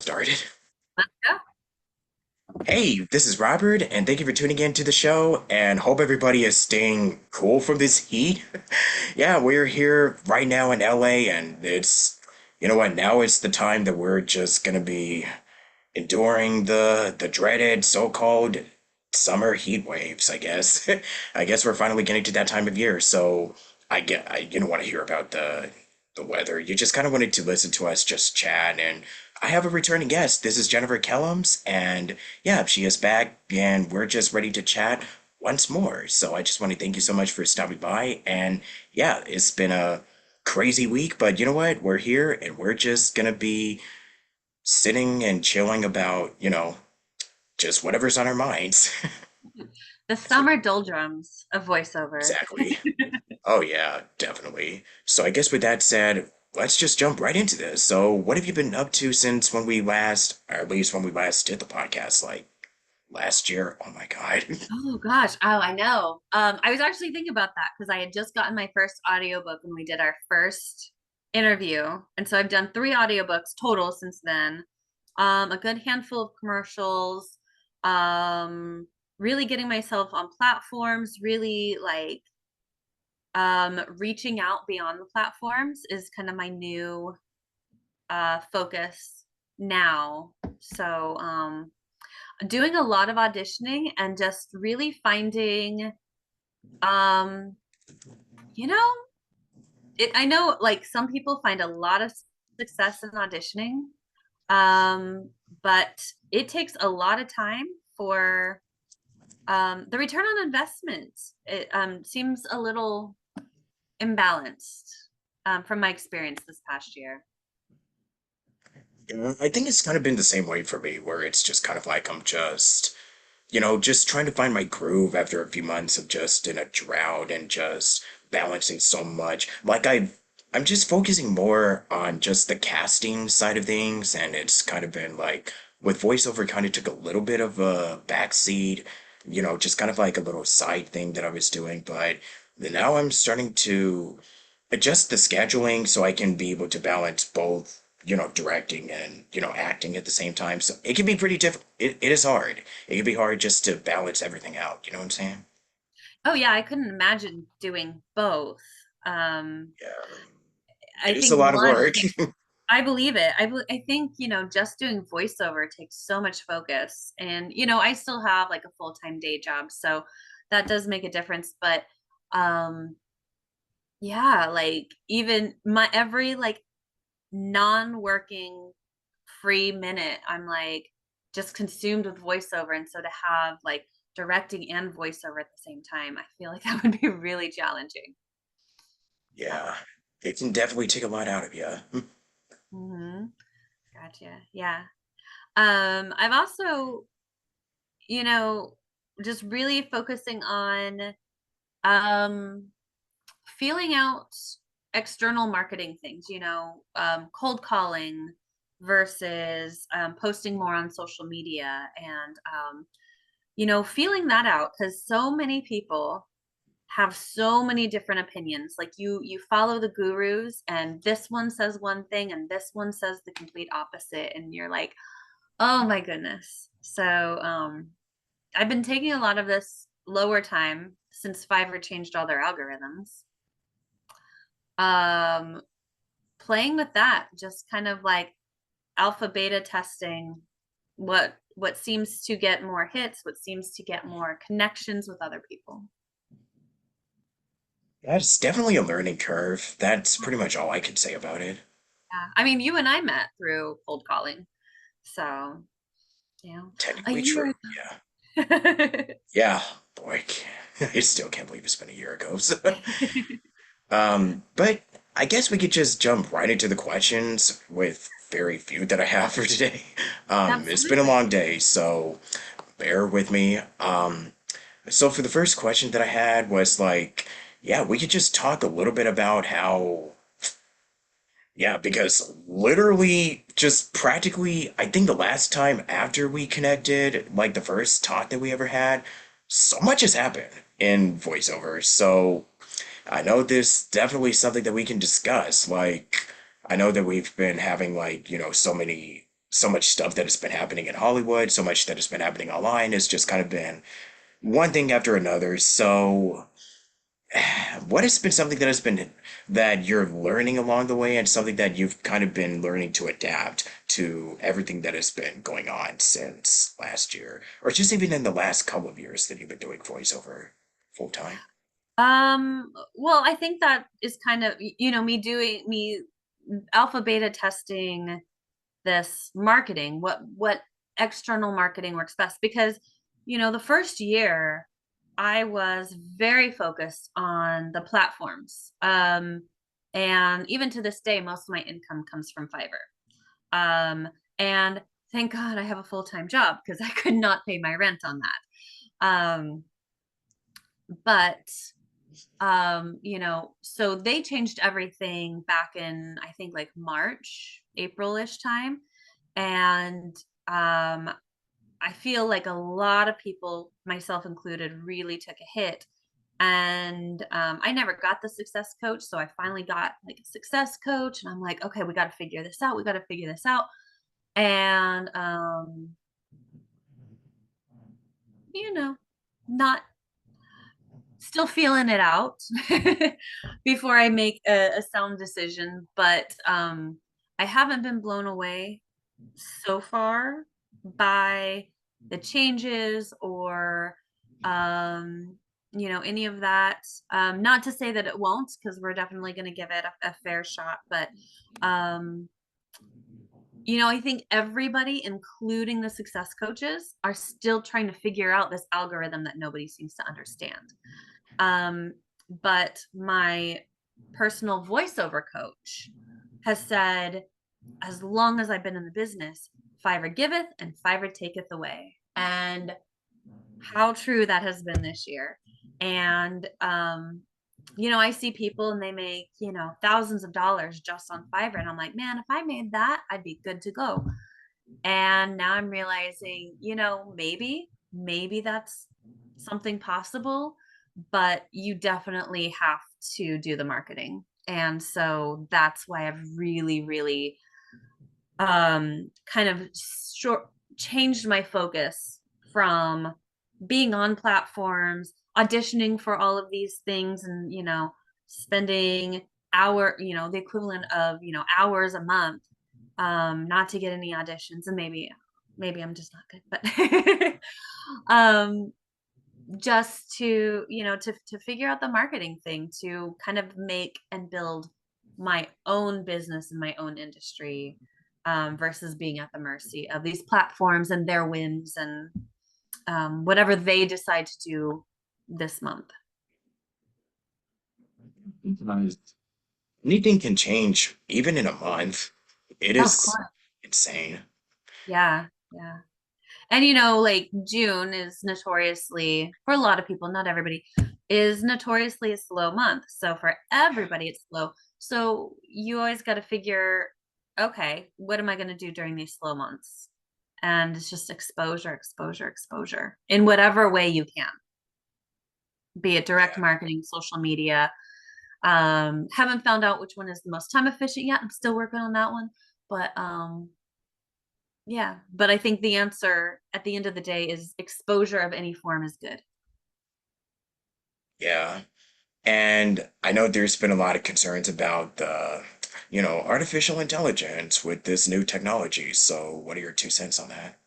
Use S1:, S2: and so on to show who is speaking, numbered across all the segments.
S1: Started.
S2: Yeah.
S1: Hey, this is Robert, and thank you for tuning in to the show, and hope everybody is staying cool from this heat. Yeah, we're here right now in LA, and you know what, now it's the time that we're just gonna be enduring the dreaded so-called summer heat waves, I guess. I guess we're finally getting to that time of year, so you don't want to hear about the weather. You just kind of wanted to listen to us just chat, and I have a returning guest. This is Jennifer Kellams, and yeah, she is back, and we're just ready to chat once more. So I just want to thank you so much for stopping by, and yeah, it's been a crazy week, but you know what? We're here, and we're just gonna be sitting and chilling about, just whatever's on our minds.
S2: The summer doldrums of voiceover.
S1: Exactly. Oh, yeah, definitely. So I guess with that said, let's just jump right into this. So, what have you been up to since when we last, or at least when we last did the podcast, like last year? Oh my God.
S2: Oh gosh. Oh, I know. I was actually thinking about that because I had just gotten my first audiobook when we did our first interview. And so I've done three audiobooks total since then. A good handful of commercials. Really getting myself on platforms, really like reaching out beyond the platforms is kind of my new focus now. So doing a lot of auditioning and just really finding um you know I know like some people find a lot of success in auditioning, um but it takes a lot of time for the return on investment. It seems a little imbalanced from my experience this past year.
S1: Yeah, I think it's kind of been the same way for me, where it's just kind of like I'm just trying to find my groove after a few months of just in a drought and just balancing so much. I'm just focusing more on just the casting side of things, and it's kind of been like with voiceover kind of took a little bit of a backseat, just kind of like a little side thing that I was doing, but now I'm starting to adjust the scheduling so I can be able to balance both, directing and, acting at the same time. So it can be pretty difficult. It is hard. It can be hard just to balance everything out. You know what I'm saying?
S2: Oh yeah, I couldn't imagine doing both. um
S1: Yeah.
S2: I
S1: It is a
S2: think
S1: lot of
S2: one
S1: work.
S2: takes, I believe it. I think, just doing voiceover takes so much focus. And, I still have like a full-time day job. So that does make a difference. But um, yeah, like even my every like non-working free minute, I'm like just consumed with voiceover. And so to have like directing and voiceover at the same time, I feel like that would be really challenging.
S1: Yeah. It can definitely take a lot out of you.
S2: Hmm. Gotcha. Yeah. I've also, you know, just really focusing on um feeling out external marketing things, cold calling versus posting more on social media and feeling that out because so many people have so many different opinions. Like you follow the gurus and this one says one thing and this one says the complete opposite and you're like, "Oh my goodness." So, I've been taking a lot of this lower time since Fiverr changed all their algorithms. Um, Playing with that, just kind of like alpha beta testing what seems to get more hits, what seems to get more connections with other people.
S1: That's definitely a learning curve. That's pretty much all I can say about it.
S2: Yeah. I mean, you and I met through cold calling. So, yeah. A
S1: Technically
S2: year
S1: true. Yeah.
S2: ago.
S1: Yeah. Boy, I still can't believe it's been a year ago. So, but I guess we could just jump right into the questions with very few that I have for today. It's been a
S2: Absolutely.
S1: long day, so bear with me. So for the first question that I had was like, yeah, we could just talk a little bit about how, yeah, because literally, just practically, I think the last time after we connected, like the first talk that we ever had, so much has happened in voiceover. So I know there's definitely something that we can discuss. Like, I know that we've been having like, so many so much stuff that has been happening in Hollywood, so much that has been happening online. It's just kind of been one thing after another. So, what has been something that you're learning along the way, and something that you've kind of been learning to adapt to everything that has been going on since last year, or just even in the last couple of years that you've been doing voiceover full time?
S2: Well, I think that is kind of, me doing me alpha beta testing this marketing, what external marketing works best because, the first year I was very focused on the platforms. And even to this day, most of my income comes from Fiverr. And thank God I have a full-time job because I could not pay my rent on that. But so they changed everything back in, I think, like March, April-ish time. And I feel like a lot of people, myself included, really took a hit. And I never got the success coach. So I finally got like a success coach. And I'm like, okay, we got to figure this out. We got to figure this out. And, not still feeling it out before I make a sound decision. But I haven't been blown away so far by the changes or any of that. Not to say that it won't, because we're definitely going to give it a fair shot. But um, I think everybody, including the success coaches, are still trying to figure out this algorithm that nobody seems to understand. But my personal voiceover coach has said, as long as I've been in the business, Fiverr giveth and Fiverr taketh away. And how true that has been this year. And, I see people and they make, thousands of dollars just on Fiverr. And I'm like, man, if I made that, I'd be good to go. And now I'm realizing, maybe that's something possible, but you definitely have to do the marketing. And so that's why I've really, really kind of short changed my focus from being on platforms, auditioning for all of these things and, spending the equivalent of, hours a month, not to get any auditions. And maybe I'm just not good, but um just to to figure out the marketing thing to kind of make and build my own business in my own industry, versus being at the mercy of these platforms and their whims and whatever they decide to do this month.
S1: Nice. Anything can change, even in a month. It
S2: Of
S1: is
S2: course.
S1: insane.
S2: Yeah, yeah. And like June is notoriously, for a lot of people, not everybody, is notoriously a slow month. So for everybody, it's slow. So you always got to figure, okay, what am I going to do during these slow months? And it's just exposure, exposure, exposure in whatever way you can, be it direct
S1: Yeah.
S2: marketing, social media. Haven't found out which one is the most time efficient yet. I'm still working on that one. But yeah, but I think the answer at the end of the day is exposure of any form is good.
S1: Yeah. And I know there's been a lot of concerns about artificial intelligence with this new technology. So what are your 2 cents on that?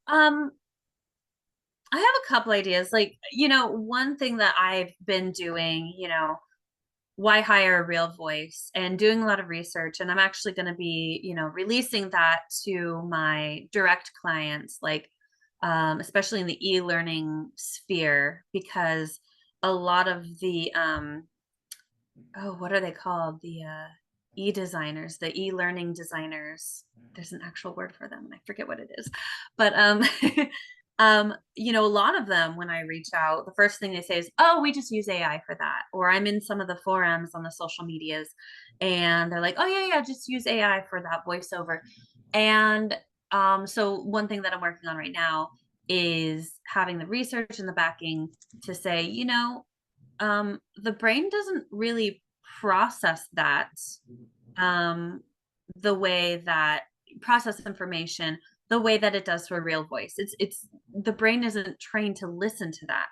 S2: Um, I have a couple ideas. Like, one thing that I've been doing, why hire a real voice and doing a lot of research. And I'm actually going to be, releasing that to my direct clients, like, especially in the e-learning sphere, because a lot of the, oh, what are they called? The e-designers, the e-learning designers. There's an actual word for them, and I forget what it is. But a lot of them, when I reach out, the first thing they say is, "Oh, we just use AI for that." Or I'm in some of the forums on the social medias, and they're like, "Oh yeah, yeah, just use AI for that voiceover." And so one thing that I'm working on right now is having the research and the backing to say, the brain doesn't really process that, um, the way that process information the way that it does for a real voice. It's the brain isn't trained to listen to that.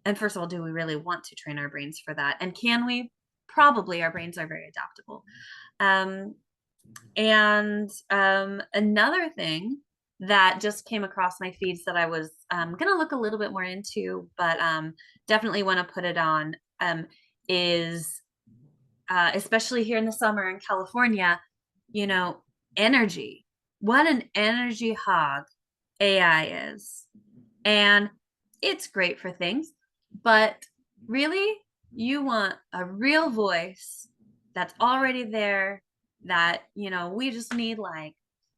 S2: And first of all, do we really want to train our brains for that? And can we? Probably. Our brains are very adaptable. Um, and another thing that just came across my feeds that I was going to look a little bit more into, but definitely want to put it on, is especially here in the summer in California, you know, energy. What an energy hog AI is. And it's great for things, but really, you want a real voice that's already there, that, we just need like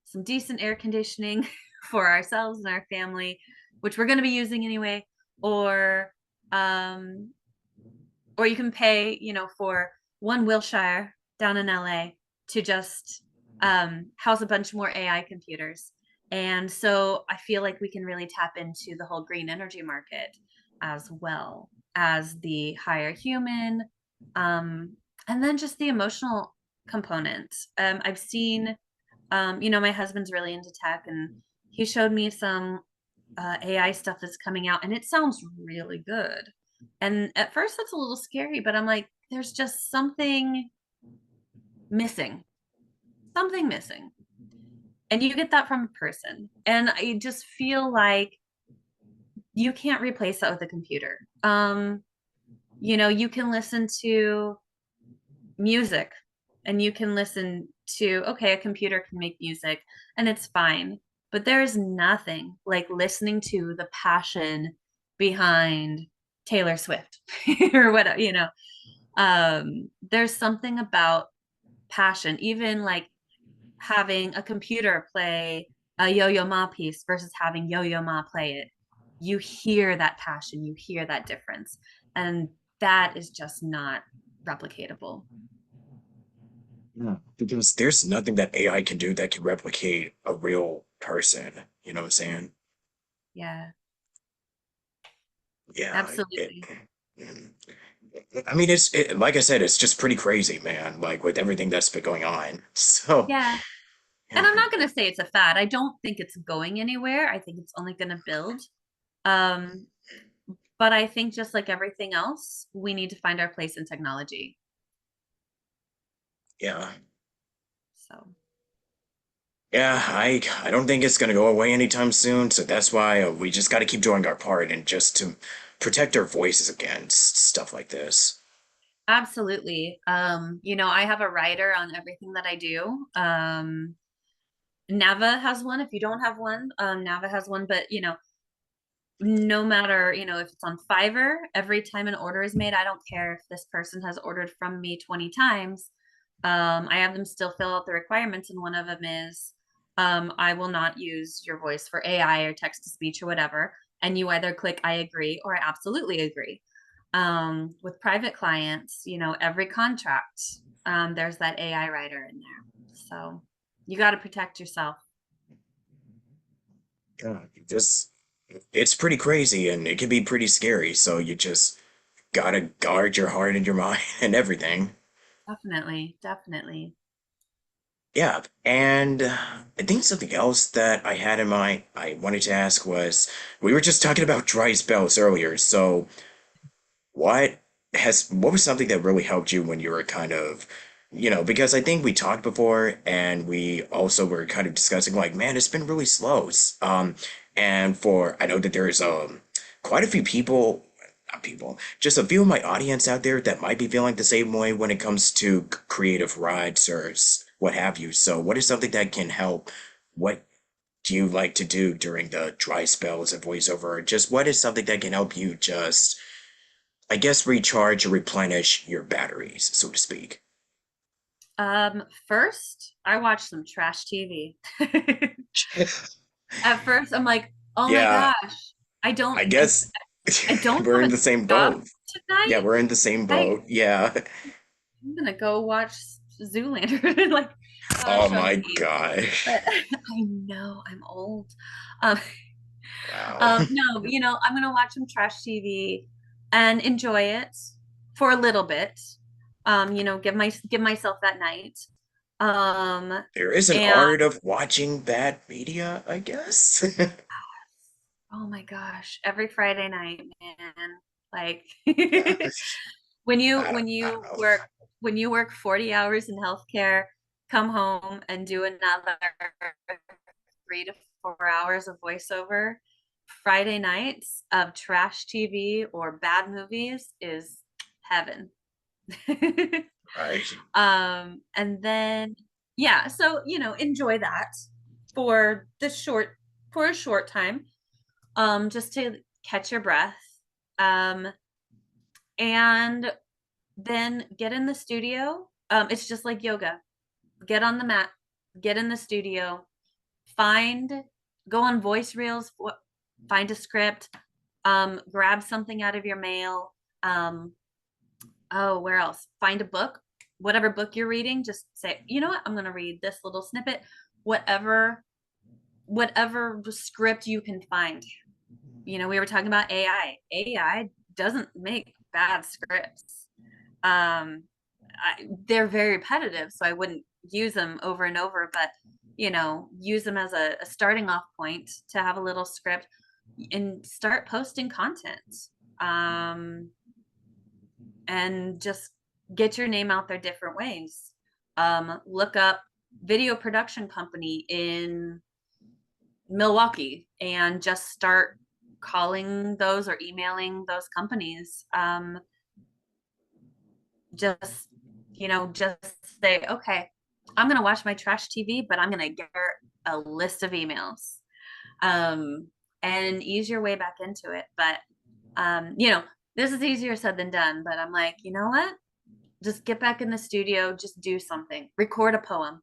S2: some decent air conditioning for ourselves and our family, which we're going to be using anyway, or um or you can pay, for one Wilshire down in LA to just house a bunch more AI computers. And so I feel like we can really tap into the whole green energy market as well as the higher human, and then just the emotional component. I've seen, my husband's really into tech, and he showed me some AI stuff that's coming out, and it sounds really good. And at first, that's a little scary, but I'm like, there's just missing, something missing. And you get that from a person. And I just feel like you can't replace that with a computer. You can listen to music, and you can listen to, okay, a computer can make music and it's fine, but there's nothing like listening to the passion behind Taylor Swift or whatever, there's something about passion, even like having a computer play a Yo-Yo Ma piece versus having Yo-Yo Ma play it. You hear that passion, you hear that difference, and that is just not replicatable.
S1: Yeah. Because there's nothing that AI can do that can replicate a real person. You know what I'm saying?
S2: Yeah,
S1: Yeah.
S2: absolutely.
S1: Mm. I mean, like I said, it's just pretty crazy, man. Like with everything that's been going on. So,
S2: Yeah. And
S1: yeah,
S2: I'm not going to say it's a fad. I don't think it's going anywhere. I think it's only going to build. Um, but I think just like everything else, we need to find our place in technology.
S1: yeah,
S2: So,
S1: yeah. I don't think it's gonna go away anytime soon. So that's why we just got to keep doing our part and just to protect our voices against stuff like this.
S2: absolutely. I have a writer on everything that I do. Nava has one. If you don't have one, Nava has one. But no matter, if it's on Fiverr, every time an order is made, I don't care if this person has ordered from me 20 times. I have them still fill out the requirements, and one of them is, I will not use your voice for AI or text to speech or whatever. And you either click I agree or I absolutely agree. With private clients, every contract, there's that AI writer in there. So you got to protect yourself.
S1: Yeah, just it's pretty crazy and it can be pretty scary. So you just gotta guard your heart and your mind and everything.
S2: Definitely, definitely.
S1: Yeah, and I think something else that I had in mind I wanted to ask was we were just talking about dry spells earlier. So what what was something that really helped you when you were kind of, because I think we talked before and we also were kind of discussing like, man, it's been really slow. And for I know that there's quite a few people, not people, just a few of my audience out there that might be feeling the same way when it comes to creative rides or what have you. So what is something that can help? What do you like to do during the dry spells of voiceover? Or just what is something that can help you just I guess recharge or replenish your batteries, so to speak.
S2: First, I watched some trash TV. At first, I'm like, oh my
S1: Yeah,
S2: gosh, I don't,
S1: I
S2: I,
S1: guess
S2: I don't
S1: we're
S2: have
S1: in
S2: a
S1: the same
S2: job
S1: boat. Yeah,
S2: tonight.
S1: we're in the same
S2: I,
S1: boat. Yeah.
S2: I'm gonna go watch Zoolander, like,
S1: Oh
S2: show
S1: my
S2: me.
S1: gosh.
S2: But I know I'm old. Um,
S1: Wow.
S2: no, I'm gonna watch some trash TV and enjoy it for a little bit. Give myself that night. Um,
S1: There is an
S2: and
S1: art of watching bad media, I guess.
S2: oh my gosh, every Friday night, man. Like
S1: Yeah, I don't know.
S2: when you work 40 hours in healthcare, come home and do another 3 to 4 hours of voiceover. Friday nights of trash TV or bad movies is heaven.
S1: Right.
S2: And then yeah, so enjoy that for the short for a short time, just to catch your breath. Um, and then get in the studio. It's just like yoga. Get on the mat, get in the studio, find, go on voice reels, find a script, grab something out of your mail. Oh, where else? Find a book, whatever book you're reading, just say, you know what, I'm going to read this little snippet, whatever, whatever script you can find. We were talking about AI doesn't make bad scripts. They're very repetitive, so I wouldn't use them over and over, but use them as a starting off point to have a little script and start posting content. Um, and just get your name out there different ways. Look up video production company in Milwaukee and just start calling those or emailing those companies. Just just say, okay, I'm gonna watch my trash TV, but I'm gonna get a list of emails, um, and ease your way back into it. But this is easier said than done. But I'm like, you know what? Just get back in the studio, just do something, record a poem,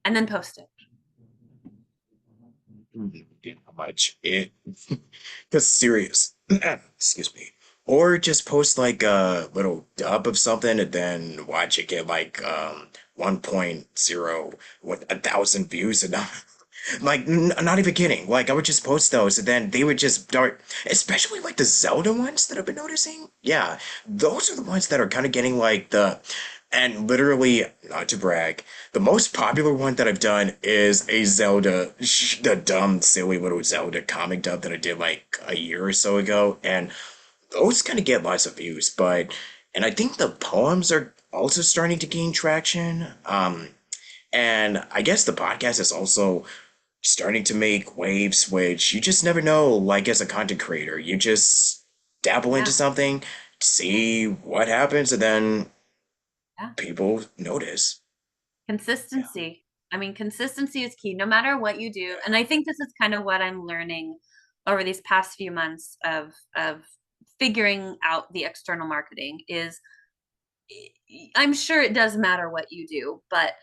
S2: and then post it.
S1: How much it because serious. Excuse me. Or just post like a little dub of something and then watch it get like 1.0 with 1,000 views and not like not even kidding. Like I would just post those and then they would just start, especially like the Zelda ones that I've been noticing. Yeah, those are the ones that are kind of getting like the, and literally, not to brag, the most popular one that I've done is a Zelda, the dumb, silly little Zelda comic dub that I did like a year or so ago, and those kind of get lots of views. And I think the poems are also starting to gain traction. And I guess the podcast is also starting to make waves, which you just never know. Like as a content creator, you just dabble into
S2: Yeah,
S1: something, see what happens, and then
S2: yeah.
S1: people notice. Yeah.
S2: Consistency. I mean, consistency is key no matter what you do. And I think this is kind of what I'm learning over these past few months of figuring out the external marketing is, I'm sure it does matter what you do, but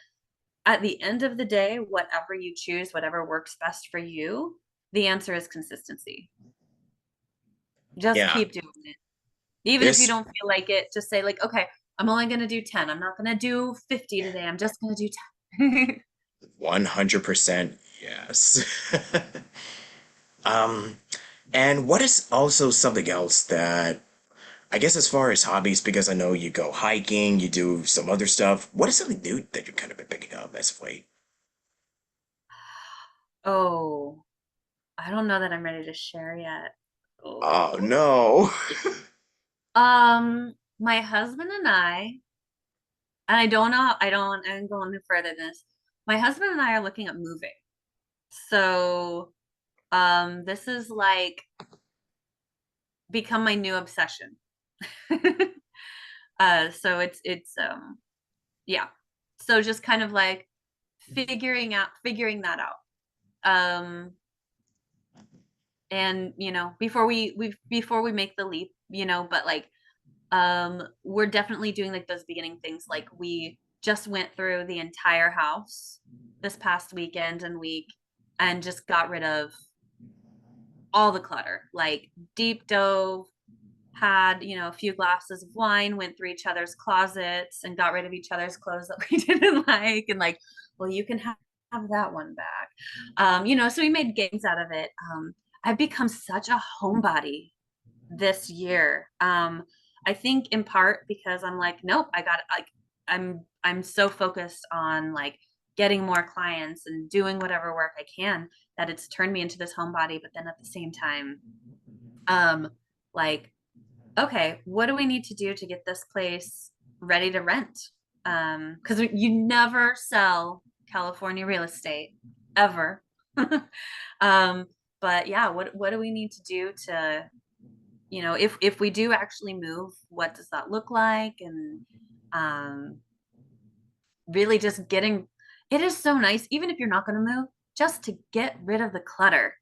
S2: at the end of the day, whatever you choose, whatever works best for you, the answer is consistency. Just
S1: Yeah.
S2: keep doing it. Even if you
S1: This
S2: don't feel like it, just say like, okay, I'm only going to do 10. I'm not going to do 50 today. I'm just going to do 10.
S1: 100% yes. Um, and what is also something else that I guess as far as hobbies, because I know you go hiking, you do some other stuff. What is something new that you've kind of been picking up as of late?
S2: Oh, I don't know that I'm ready to share yet.
S1: Oh
S2: Oh.
S1: no.
S2: My husband and I I'm going no further than this. My husband and I are looking at moving. So, this is like become my new obsession. So it's yeah. So just kind of like figuring that out. Um, and before we make the leap, but like we're definitely doing like those beginning things. Like we just went through the entire house this past weekend and week and just got rid of all the clutter, like deep dove, had a few glasses of wine, went through each other's closets and got rid of each other's clothes that we didn't like, and like, well, you can have that one back. So we made games out of it. I've become such a homebody this year. I think in part because I'm like, nope, I got like I'm I'm so focused on like getting more clients and doing whatever work I can that it's turned me into this homebody. But then at the same time, um, like, okay, what do we need to do to get this place ready to rent? Because you never sell California real estate ever. um, but yeah, what do we need to do to, if we do actually move, what does that look like? And um, really just getting it is so nice, even if you're not going to move, just to get rid of the clutter.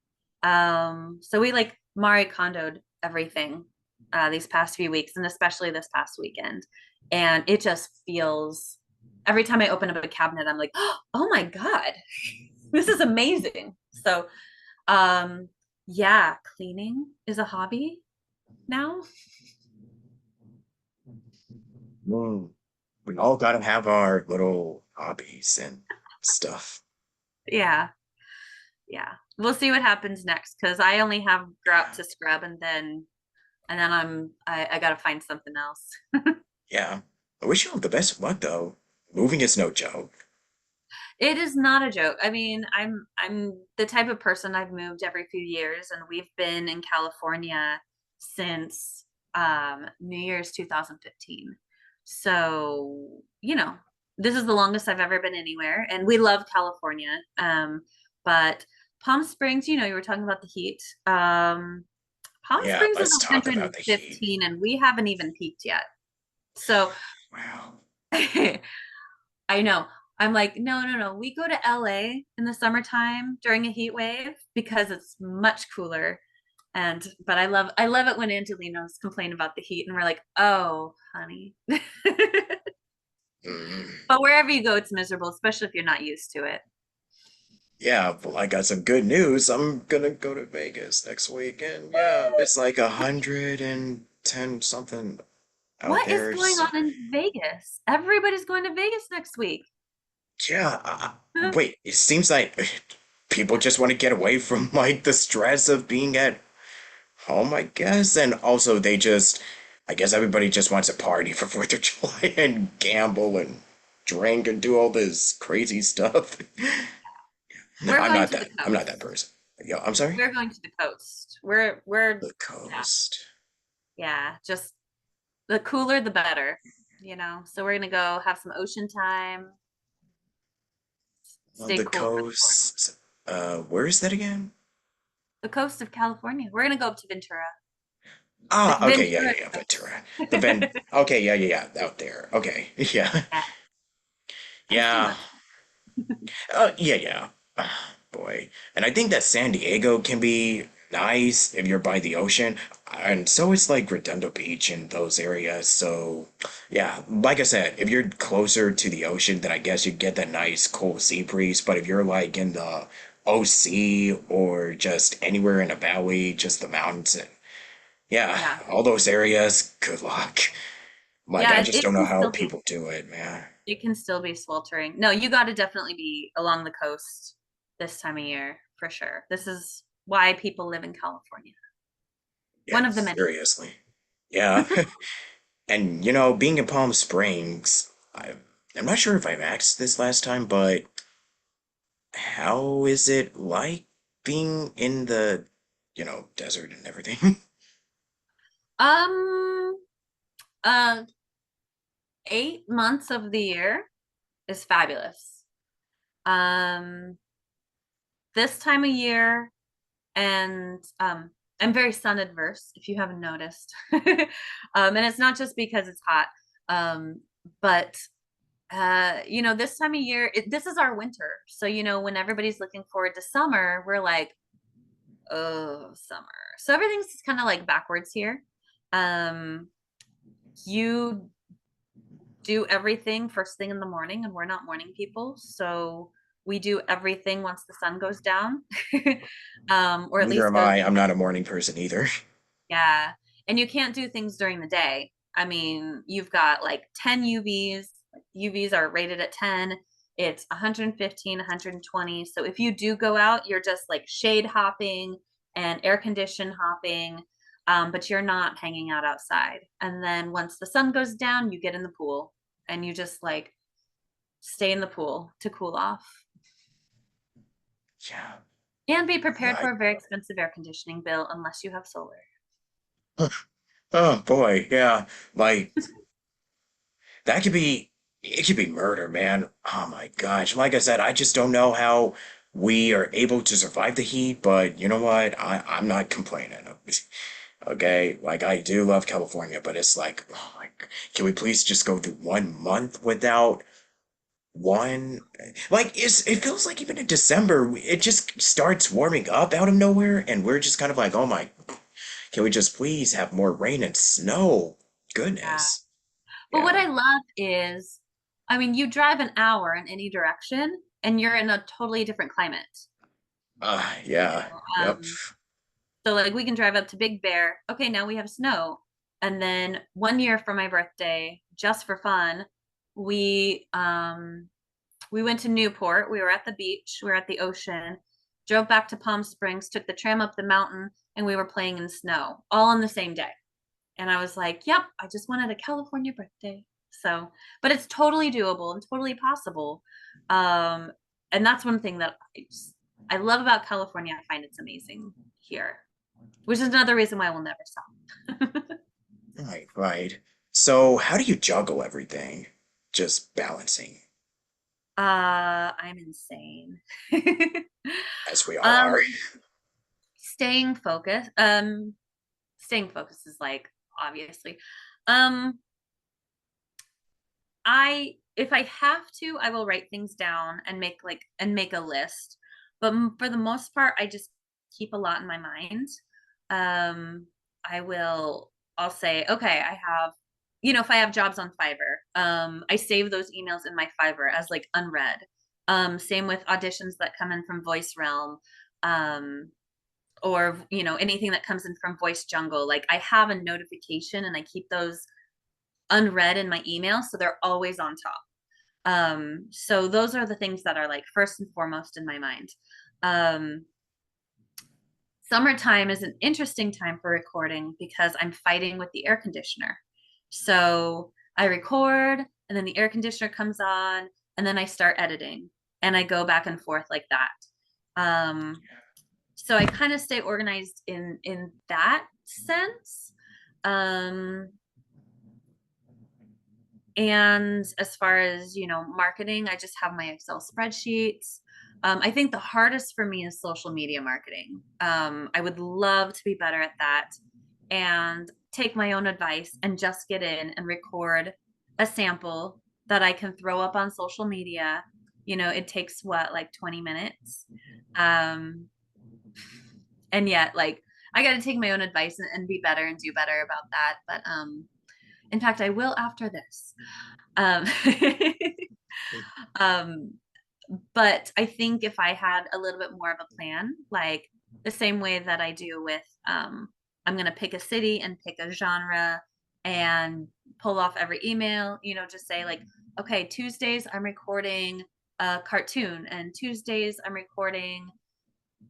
S2: So we like Mari Kondoed everything these past few weeks, and especially this past weekend. And it just feels every time I open up a cabinet, I'm like, oh my God, this is amazing. So um yeah, cleaning is a hobby now.
S1: Mm, we all gotta have our little hobbies and stuff.
S2: Yeah, yeah. We'll see what happens next because I only have grout to scrub, and then I gotta find something else.
S1: Yeah. I wish you all the best of luck, though. Moving is no joke.
S2: It is not a joke. I mean, I'm the type of person. I've moved every few years, and we've been in California since New Year's 2015. So, this is the longest I've ever been anywhere, and we love California. But Palm Springs, you were talking about the heat. Palm
S1: Yeah,
S2: Springs is
S1: let's talk about the heat.
S2: 115, and we haven't even peaked yet. So
S1: Wow.
S2: I know. I'm like, no, no, no. We go to LA in the summertime during a heat wave because it's much cooler. But I love it when Angelinos complain about the heat and we're like, oh, honey.
S1: Mm.
S2: But wherever you go, it's miserable, especially if you're not used to it.
S1: Yeah, well, I got some good news. I'm gonna go to Vegas next week, and yeah, it's like 110 something out
S2: What is
S1: there.
S2: going on in Vegas? Everybody's going to Vegas next week.
S1: Yeah,
S2: Huh?
S1: wait, it seems like people just want to get away from like the stress of being at home, I guess. And also I guess everybody just wants to party for 4th of July and gamble and drink and do all this crazy stuff. No,
S2: We're going to the
S1: I'm not that
S2: coast.
S1: person. Yo, I'm sorry?
S2: We're going to the coast. We're
S1: The
S2: yeah,
S1: coast.
S2: yeah, just the cooler the better. So we're gonna go have some ocean time,
S1: On
S2: stay
S1: the
S2: cool for the 4th.
S1: coast. Where is that again?
S2: The coast of California. We're gonna go up to Ventura. The
S1: Ah, okay, yeah,
S2: Ventura
S1: yeah, yeah, Ventura.
S2: coast.
S1: Okay, yeah, yeah, yeah, out there. Okay, yeah.
S2: Yeah, I see
S1: Yeah.
S2: much.
S1: Yeah, yeah. Ah, boy. And I think that San Diego can be nice if you're by the ocean. And so is like Redondo Beach and those areas. So, yeah, like I said, if you're closer to the ocean, then I guess you get that nice cool sea breeze. But if you're like in the OC or just anywhere in a valley, just the mountains and yeah,
S2: Yeah.
S1: all those areas, good luck. Like, I
S2: Yeah,
S1: just
S2: it
S1: don't know
S2: can
S1: how
S2: still be
S1: people do it, man.
S2: sweltering. No, you got to definitely be along the coast this time of year for sure. This is why people live in California.
S1: Yeah,
S2: One of the many.
S1: seriously. Yeah. And being in Palm Springs, I'm not sure if I've asked this last time, but how is it like being in the, desert and everything?
S2: Um, uh, 8 months of the year is fabulous. Um, this time of year, and I'm very sun adverse, if you haven't noticed. And it's not just because it's hot, but this time of year, this is our winter. So when everybody's looking forward to summer, we're like, oh, summer. So everything's kind of like backwards here. Um, you do everything first thing in the morning, and we're not morning people, so we do everything once the sun goes down, or at
S1: Neither
S2: least
S1: am
S2: goes.
S1: I. I'm not a morning person either.
S2: Yeah. And you can't do things during the day. I mean, you've got like 10 UVs. UVs are rated at 10. It's 115, 120. So if you do go out, you're just like shade hopping and air condition hopping, but you're not hanging out outside. And then once the sun goes down, you get in the pool and you just like stay in the pool to cool off,
S1: Yeah.
S2: and be
S1: Yeah.
S2: prepared for a very expensive air conditioning bill unless you have solar.
S1: Oh boy, yeah. Like that could be it could be murder, man. Oh my gosh. Like I said, I just don't know how we are able to survive the heat, but you know what? I'm not complaining. Okay, like I do love California, but it's like, oh my, can we please just go through 1 month without one? Like it feels like even in December, it just starts warming up out of nowhere, and we're just kind of like, oh my, can we just please have more rain and snow?
S2: Yeah.
S1: Goodness.
S2: But what
S1: Yeah.
S2: I love is, I mean, you drive an hour in any direction and you're in a totally different climate.
S1: Yeah. Yep.
S2: So like we can drive up to Big Bear. Okay, now we have snow. And then 1 year for my birthday, just for fun, we we went to Newport. We were at the beach, we were at the ocean, drove back to Palm Springs, took the tram up the mountain, and we were playing in snow all on the same day. And I was like, yep, I just wanted a California birthday. So, but it's totally doable and totally possible. Um, and that's one thing that I love about California. I find it's amazing here, which is another reason why I will never stop.
S1: Right, right. So how do you juggle everything? Just balancing,
S2: I'm insane.
S1: as we all
S2: um,
S1: are.
S2: staying focused. Staying focused is like obviously. Um, I if I have to, I will write things down and make a list. But for the most part, I just keep a lot in my mind. Um, I'll say, okay, I have, if I have jobs on Fiverr, I save those emails in my Fiverr as like unread. Same with auditions that come in from Voice Realm, um, or anything that comes in from Voice Jungle. Like I have a notification and I keep those unread in my email, so they're always on top. So those are the things that are like first and foremost in my mind. um Summertime is an interesting time for recording because I'm fighting with the air conditioner. So I record and then the air conditioner comes on and then I start editing and I go back and forth like that. So I kind of stay organized in that sense. um And as far as, marketing, I just have my Excel spreadsheets. I think the hardest for me is social media marketing. I would love to be better at that and take my own advice and just get in and record a sample that I can throw up on social media. It takes what, like 20 minutes. Um, and yet, like, I got to take my own advice and be better and do better about that. But in fact, I will after this. Um, um, but I think if I had a little bit more of a plan, like the same way that I do with, I'm going to pick a city and pick a genre and pull off every email, just say, like, okay, Tuesdays I'm recording a cartoon, and Tuesdays I'm recording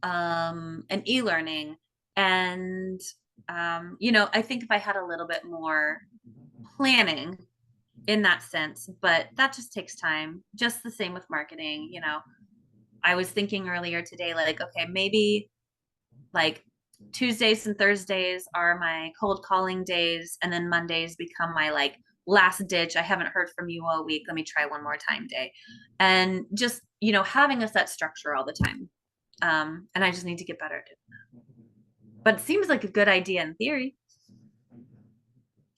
S2: an e learning. And, I think if I had a little bit more planning in that sense, but that just takes time. Just the same with marketing. I was thinking earlier today, like, okay, maybe like Tuesdays and Thursdays are my cold calling days, and then Mondays become my like last ditch. I haven't heard from you all week. Let me try one more time day. And just, having a set structure all the time. And I just need to get better at it. But it seems like a good idea in theory.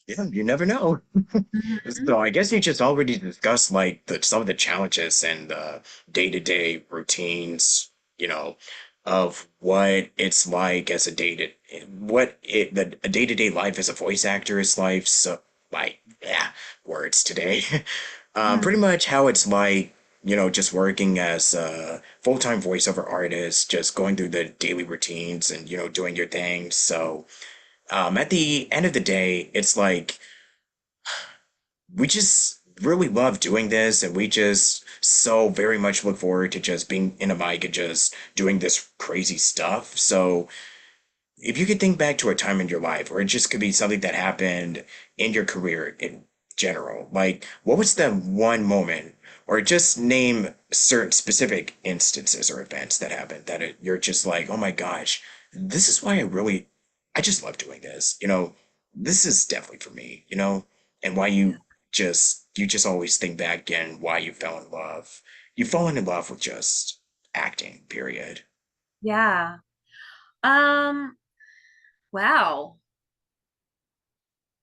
S1: Yeah, you never know.
S2: Mhm.
S1: So I guess you just already discussed like some of the challenges and the day-to-day routines, you know, of what it's like as a day to what it the a day-to-day life as a voice actor is like. So like yeah, words today. Pretty
S2: Mhm.
S1: much how it's like, just working as a full-time voiceover artist, just going through the daily routines and, doing your thing. So at the end of the day, it's like we just really love doing this, and we just so very much look forward to just being in a mic and just doing this crazy stuff. So if you could think back to a time in your life, or it just could be something that happened in your career in general, like what was the one moment or just name certain specific instances or events that happen that you're just like, oh my gosh, this is why I just love doing this. This is definitely for me, and why you just always think back again why you fell in love. You've fallen in love with just acting, period.
S2: Yeah. Um, wow.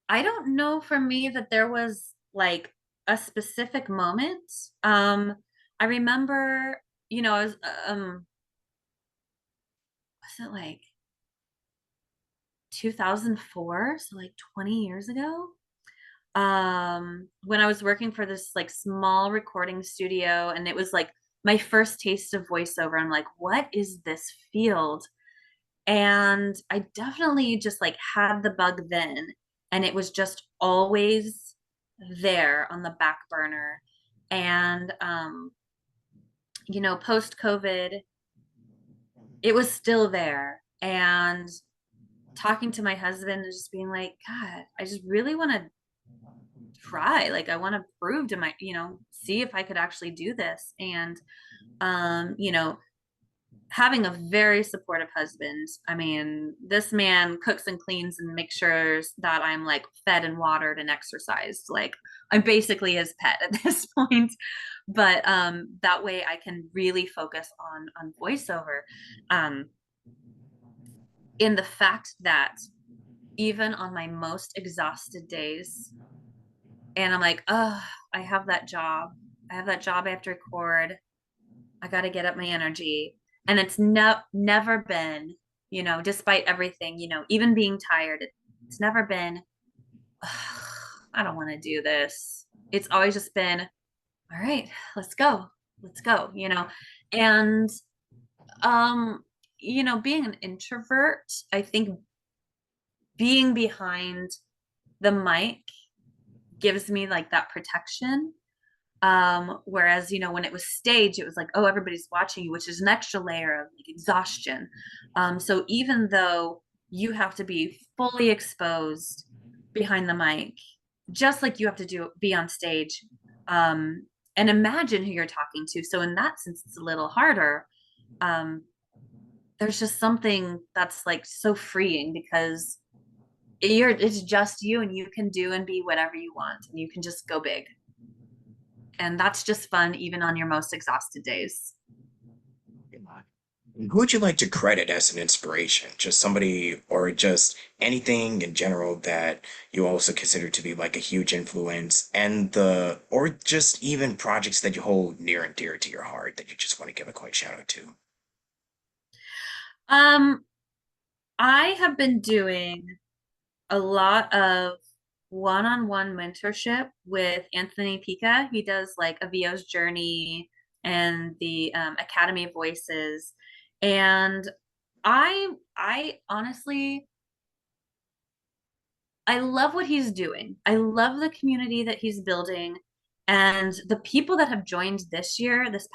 S2: I don't know for me that there was like a specific moment. Um, I remember, I was it like 2004, so like 20 years ago? When I was working for this like small recording studio, and it was like my first taste of voiceover. I'm like, what is this field? And I definitely just like had the bug then, and it was just always there on the back burner. And post COVID, it was still there. And talking to my husband and just being like, God, I just really want to try. Like I want to prove to my, see if I could actually do this. And um, you know, having a very supportive husband. I mean, this man cooks and cleans and makes sure that I'm like fed and watered and exercised. Like I'm basically his pet at this point. But that way I can really focus on voiceover. Um, in the fact that even on my most exhausted days, and I'm like, oh, I have that job. I have that job I have to record. I got to get up my energy. And it's never been, despite everything, even being tired, it's never been, "Ugh, I don't want to do this." It's always just been, all right, let's go. Let's go, And, um, being an introvert, I think being behind the mic gives me like that protection. Whereas, when it was staged, it was like, oh, everybody's watching you, which is an extra layer of like exhaustion. So even though you have to be fully exposed behind the mic, just like you have to be on stage, um, and imagine who you're talking to. So in that sense, it's a little harder. Um, there's just something that's like so freeing because it's just you, and you can do and be whatever you want, and you can just go big. And that's just fun even on your most exhausted days.
S1: Who would you like to credit as an inspiration? Just somebody or just anything in general that you also consider to be like a huge influence or just even projects that you hold near and dear to your heart that you just want to give a quick shout out to?
S2: um I have been doing a lot of one-on-one mentorship with Anthony Pica. He does like a VO's Journey and the Academy of Voices. And I honestly, I love what he's doing. I love the community that he's building, and the people that have joined this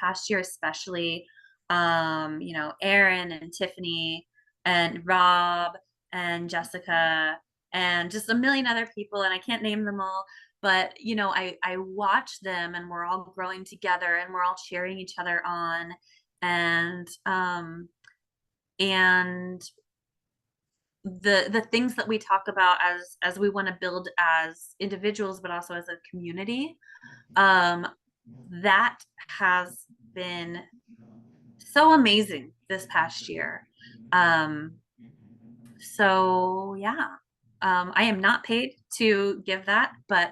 S2: past year especially. Aaron and Tiffany and Rob and Jessica and just a million other people, and I can't name them all. But I watch them, and we're all growing together, and we're all cheering each other on, and and the things that we talk about as we want to build as individuals but also as a community, um that has been so amazing this past year. So yeah, I am not paid to give that, but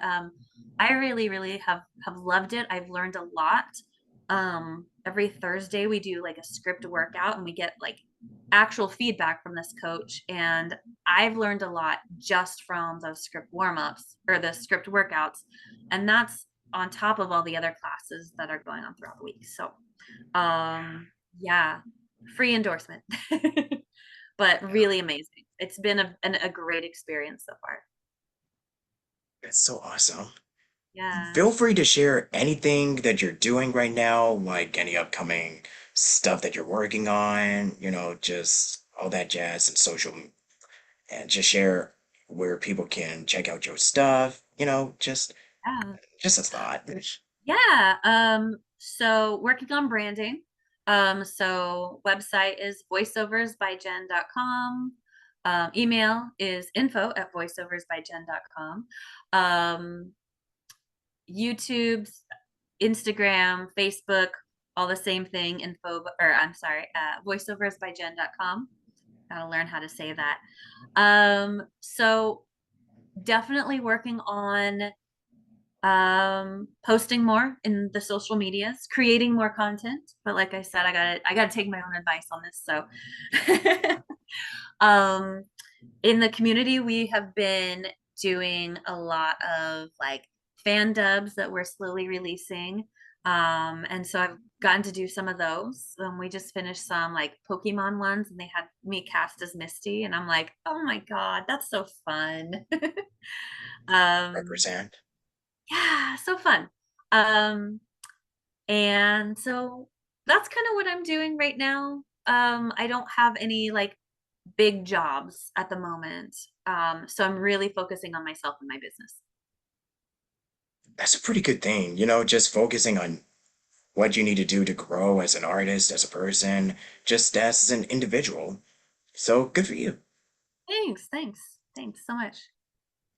S2: I really, really have loved it. I've learned a lot. Every Thursday we do like a script workout, and we get like actual feedback from this coach. And I've learned a lot just from those script warm-ups or the script workouts. And that's on top of all the other classes that are going on throughout the week. So yeah, free endorsement. But really amazing. It's been a great experience so far.
S1: That's so awesome.
S2: Yeah.
S1: Feel free to share anything that you're doing right now, like any upcoming stuff that you're working on, just all that jazz and and just share where people can check out your stuff, just
S2: Yeah.
S1: just a thought.
S2: Yeah. So working on branding. So website is voiceoversbyjen.com. Email is info@voiceoversbyjen.com. YouTube's Instagram, Facebook, all the same thing, voiceoversbyjen.com. Gotta learn how to say that. So definitely working on posting more in the social medias, creating more content. But like I said, I gotta take my own advice on this. So um in the community, we have been doing a lot of like fan dubs that we're slowly releasing. And so I've gotten to do some of those. We just finished some like Pokemon ones, and they had me cast as Misty, and I'm like, oh my God, that's so fun. um,
S1: Represent.
S2: yeah, so fun. Um, and so that's kind of what I'm doing right now. I don't have any like big jobs at the moment. So I'm really focusing on myself and my business.
S1: That's a pretty good thing, just focusing on what you need to do to grow as an artist, as a person, just as an individual. So good for you.
S2: Thanks so much.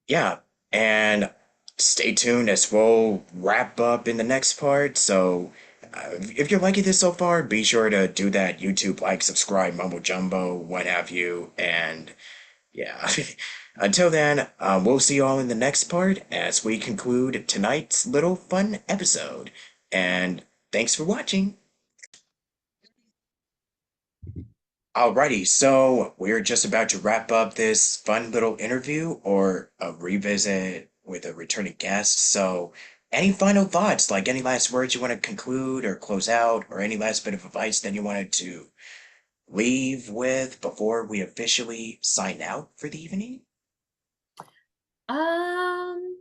S1: Yeah, and stay tuned as we'll wrap up in the next part. So, if you're liking this so far, be sure to do that YouTube like, subscribe, mumbo jumbo, what have you. And yeah, until then, we'll see you all in the next part as we conclude tonight's little fun episode. And thanks for watching. Alrighty, so we're just about to wrap up this fun little interview or a revisit with a returning guest. So, any final thoughts, like any last words you want to conclude or close out, or any last bit of advice that you wanted to leave with before we officially sign out for the evening?
S2: Um,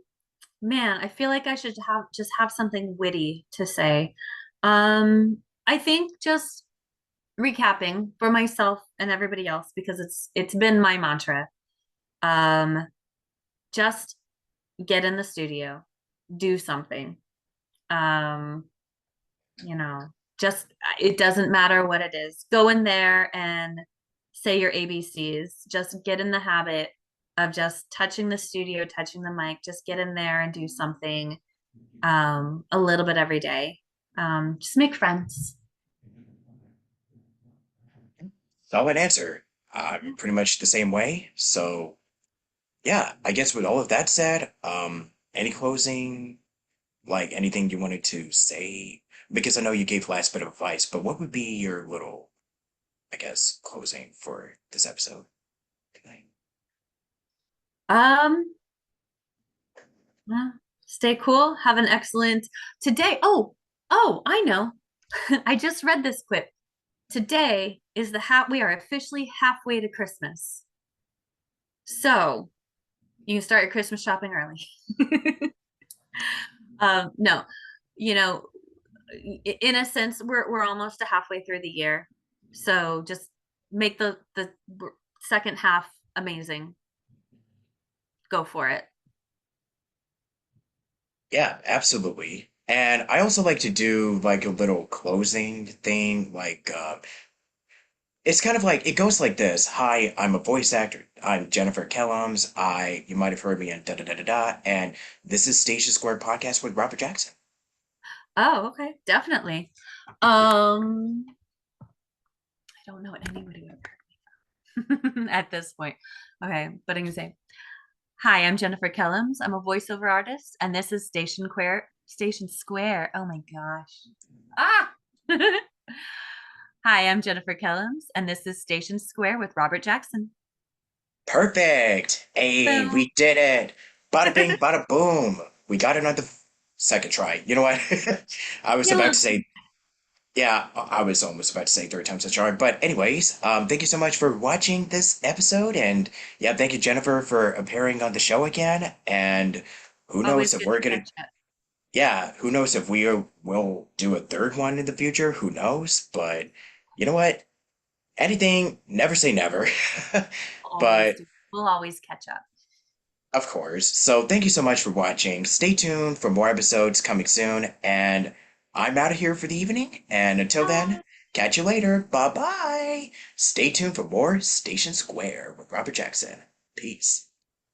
S2: Man, I feel like I should have something witty to say. I think just recapping for myself and everybody else because it's been my mantra. Um, just get in the studio, do something. Um, you know, just it doesn't matter what it is. Go in there and say your ABCs. Just get in the habit of just touching the studio, touching the mic. Just get in there and do something a little bit every day. Just make friends.
S1: Solid answer. I'm pretty much the same way. So, yeah, I guess with all of that said, any closing, like anything you wanted to say? Because I know you gave last bit of advice, but what would be your little, I guess, closing for this episode tonight?
S2: Um, well, stay cool. Have an excellent today. Oh, I know. I just read this quip. Today is we are officially halfway to Christmas. So you can start your Christmas shopping early. No, you know, in a sense, we're almost to halfway through the year. So just make the second half amazing. Go for it.
S1: Yeah, absolutely. And I also like to do like a little closing thing, like it's kind of like it goes like this. Hi, I'm a voice actor. I'm Jennifer Kellams. You might have heard me on da da da da da, and this is Station Square Podcast with Robert Jackson.
S2: Oh, okay, definitely. I don't know anybody would at this point. Okay, but I'm gonna say, hi, I'm Jennifer Kellams. I'm a voiceover artist, and this is Station Square. Station Square. Oh my gosh. Ah. Hi, I'm Jennifer Kellams, and this is Station Square with Robert Jackson.
S1: Perfect. Hey,
S2: Boom.
S1: we did it. Bada bing, bada boom. We got it on the second try. You know what? I was about
S2: Yeah,
S1: to say, yeah, I was almost about to say third time's a charm. But anyways, thank you so much for watching this episode, and yeah, thank you, Jennifer, for appearing on the show again. And who
S2: always
S1: knows if
S2: good
S1: we're
S2: to
S1: gonna,
S2: catch up.
S1: yeah, who knows if will do a third one in the future? Who knows? But you know what? Anything, never say never.
S2: Always
S1: But
S2: do. We'll always catch up.
S1: Of course. So thank you so much for watching. Stay tuned for more episodes coming soon. And I'm out of here for the evening. And until then,
S2: Bye.
S1: catch you later. Bye bye. Stay tuned for more Station Square with Robert Jackson. Peace.